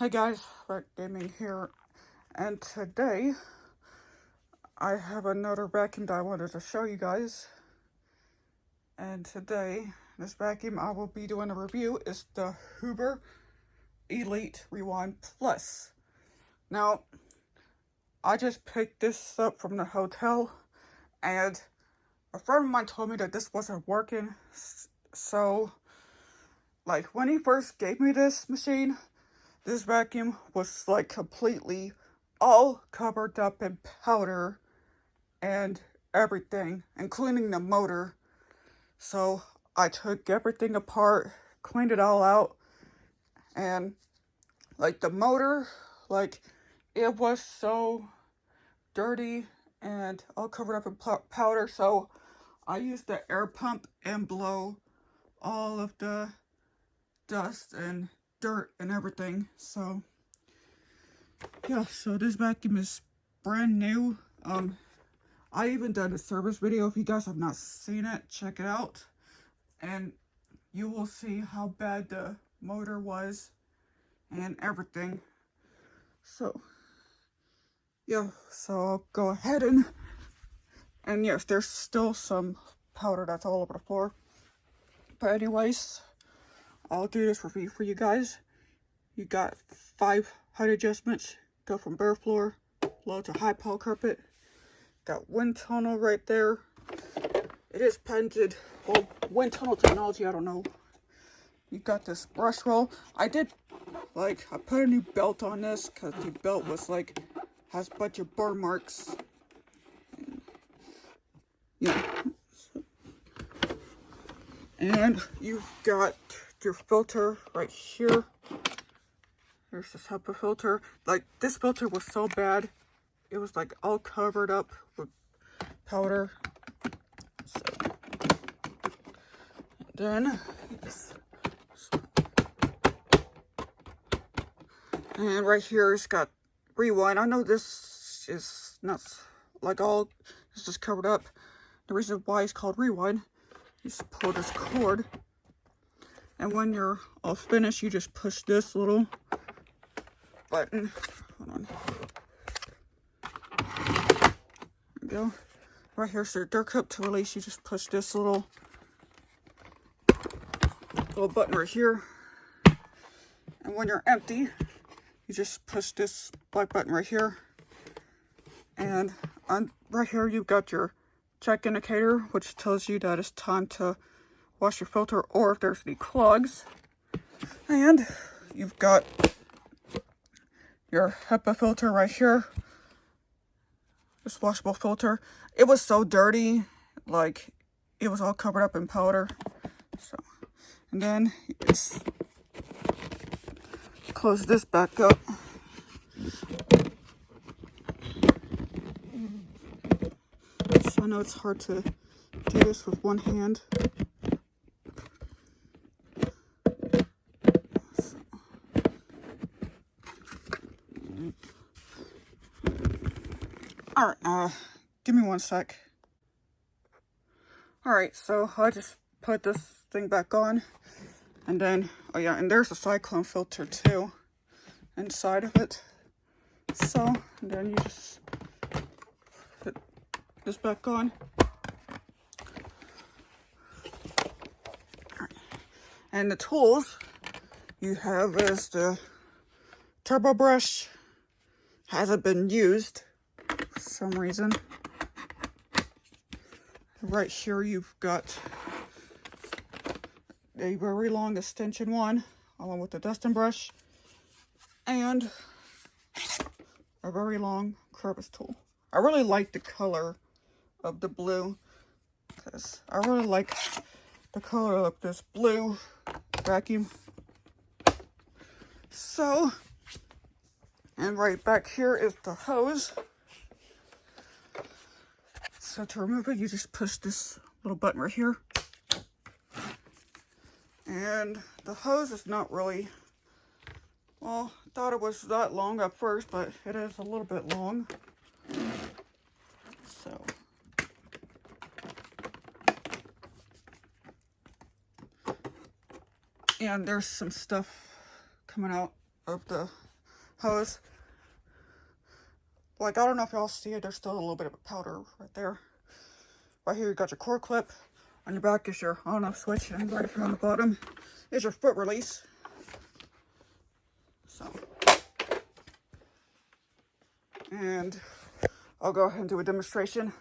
Hey guys, Red Gaming here, and today I have another vacuum that I wanted to show you guys. And today, this vacuum I will be doing a review is the Hoover Elite Rewind Plus. Now, I just picked this up from the hotel, and a friend of mine told me that this wasn't working. So, like, when he first gave me this machine, this vacuum was like completely all covered up in powder and everything, including the motor. So I took everything apart, cleaned it all out, and like the motor, like it was so dirty and all covered up in powder. So I used the air pump and blow all of the dust and dirt and everything. So yeah, so this vacuum is brand new. I even done a service video. If you guys have not seen it, check it out, and you will see how bad the motor was and everything. So yeah, so I'll go ahead and yes, there's still some powder that's all over the floor. But anyways, I'll do this review for you guys. You got 5 height adjustments. Go from bare floor, low to high pile carpet. Got wind tunnel right there. It is patented. Well, wind tunnel technology, I don't know. You got this brush roll. I put a new belt on this because the belt was has a bunch of burr marks. Yeah. And you've got your filter right here. There's this HEPA filter. Like, this filter was so bad. It was like all covered up with powder. So then, and right here it's got rewind. I know this is not like all, it's just covered up. The reason why it's called rewind, you just pull this cord, and when you're all finished, you just push this little button. Hold on. Go right here's the dirt cup to release. You just push this little button right here, and when you're empty, you just push this black button right here, and right here you've got your check indicator, which tells you that it's time to wash your filter or if there's any clogs. And you've got your HEPA filter right here, this washable filter. It was so dirty, like it was all covered up in powder. So, and then you just close this back up. So I know it's hard to do this with one hand. Alright, give me one sec. Alright, so I just put this thing back on, and then, oh yeah, and there's a cyclone filter too inside of it. So, and then you just put this back on. Alright. And the tools you have is the turbo brush. Hasn't been used for some reason. Right here you've got a very long extension one along with the dusting brush and a very long crevice tool. I really like the color of the blue because I really like the color of this blue vacuum. So, and right back here is the hose. So to remove it, you just push this little button right here. And the hose is not really, well, I thought it was that long at first, but it is a little bit long. So, and there's some stuff coming out of the hose. Like, I don't know if y'all see it, there's still a little bit of powder right there. Right here you got your cord clip. On your back is your on-off switch, and right here on the bottom is your foot release. So, and I'll go ahead and do a demonstration.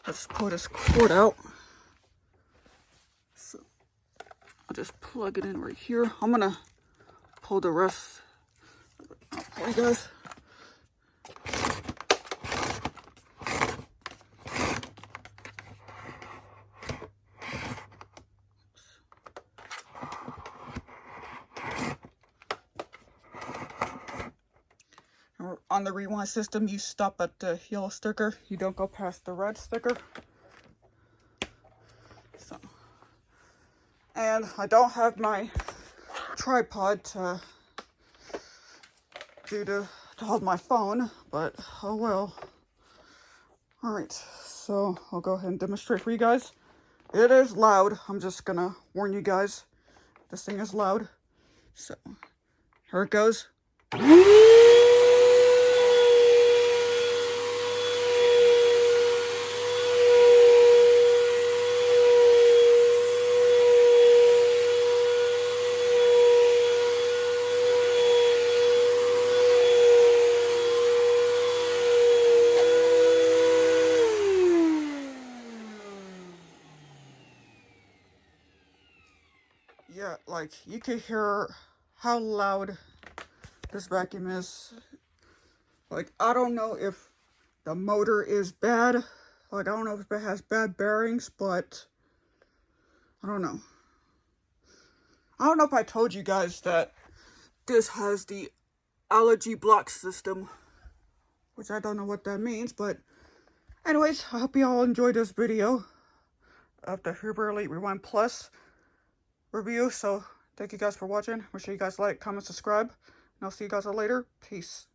Let's pull this cord out. So, I'll just plug it in right here. I'm gonna pull the rest out for you guys. On the rewind system, you stop at the yellow sticker. You don't go past the red sticker. So, and I don't have my tripod to hold my phone, but oh well. Alright, so I'll go ahead and demonstrate for you guys. It is loud. I'm just gonna warn you guys. This thing is loud. So, here it goes. Yeah, like, you can hear how loud this vacuum is. Like, I don't know if the motor is bad. Like, I don't know if it has bad bearings, but I don't know. I don't know if I told you guys that this has the allergy block system, which I don't know what that means, but anyways, I hope you all enjoyed this video of the Hoover Elite Rewind Plus review. So thank you guys for watching. Make sure you guys like, comment, subscribe, and I'll see you guys all later. Peace.